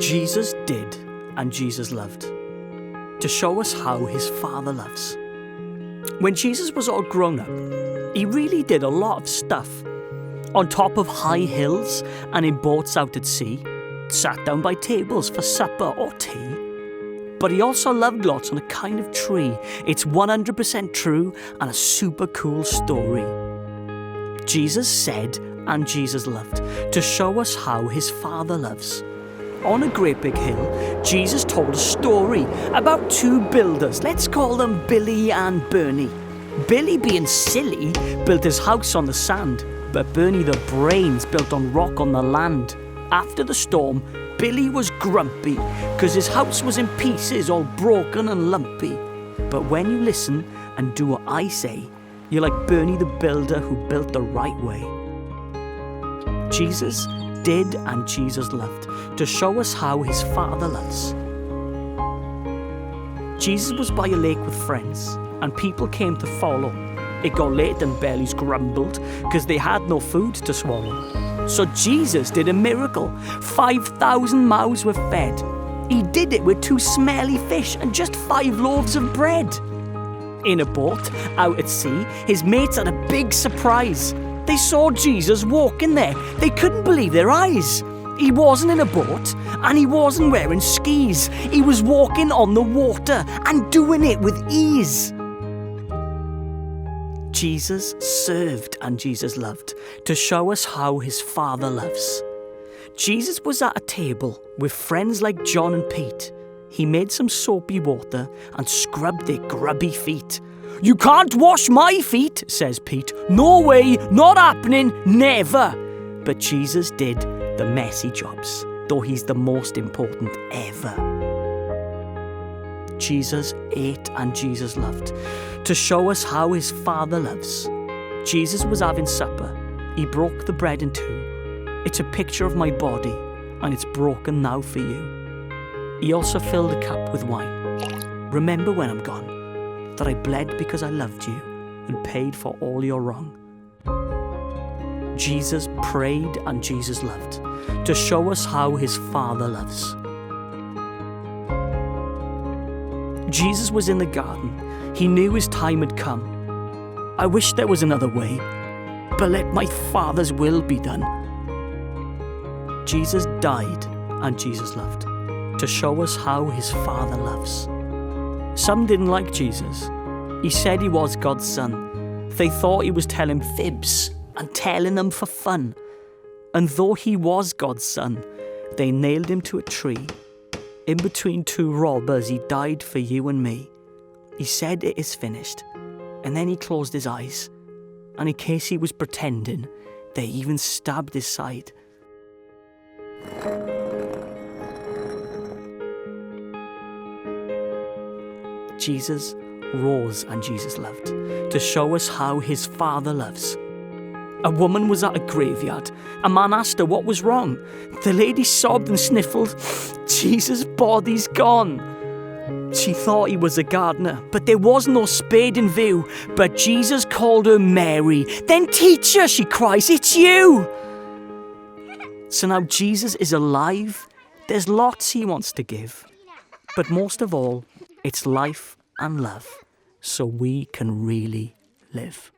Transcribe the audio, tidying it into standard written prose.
Jesus did and Jesus loved, to show us how his Father loves. When Jesus was all grown up, he really did a lot of stuff. On top of high hills and in boats out at sea, sat down by tables for supper or tea. But he also loved lots on a kind of tree. It's 100% true and a super cool story. Jesus said and Jesus loved, to show us how his Father loves. On a great big hill, Jesus told a story about two builders. Let's call them Billy and Bernie. Billy, being silly, built his house on the sand, but Bernie, the brains, built on rock on the land. After the storm, Billy was grumpy because his house was in pieces, all broken and lumpy. But when you listen and do what I say, you're like Bernie the builder who built the right way. Jesus did and Jesus loved, to show us how his Father loves. Jesus was by a lake with friends, and people came to follow. It got late and bellies grumbled because they had no food to swallow. So Jesus did a miracle. 5,000 mouths were fed. He did it with 2 smelly fish and just 5 loaves of bread. In a boat, out at sea, his mates had a big surprise. They saw Jesus walking there. They couldn't believe their eyes. He wasn't in a boat and he wasn't wearing skis. He was walking on the water and doing it with ease. Jesus served and Jesus loved, to show us how his Father loves. Jesus was at a table with friends like John and Pete. He made some soapy water and scrubbed their grubby feet. "You can't wash my feet," says Pete. "No way, not happening, never." But Jesus did the messy jobs, though he's the most important ever. Jesus ate and Jesus loved, to show us how his Father loves. Jesus was having supper. He broke the bread in 2. It's a picture of my body, and it's broken now for you. He also filled a cup with wine. Remember when I'm gone, that I bled because I loved you and paid for all your wrong. Jesus prayed and Jesus loved, to show us how his Father loves. Jesus was in the garden. He knew his time had come. "I wish there was another way, but let my Father's will be done." Jesus died and Jesus loved, to show us how his Father loves. Some didn't like Jesus. He said he was God's son. They thought he was telling fibs and telling them for fun. And though he was God's son, they nailed him to a tree. In between 2 robbers, he died for you and me. He said it is finished, and then he closed his eyes. And in case he was pretending, they even stabbed his side. Jesus rose and Jesus loved, to show us how his Father loves. A woman was at a graveyard. A man asked her what was wrong. The lady sobbed and sniffled, "Jesus' body's gone." She thought he was a gardener, but there was no spade in view. But Jesus called her Mary. "Then teacher," she cries, "it's you." So now Jesus is alive. There's lots he wants to give. But most of all, it's life and love, so we can really live.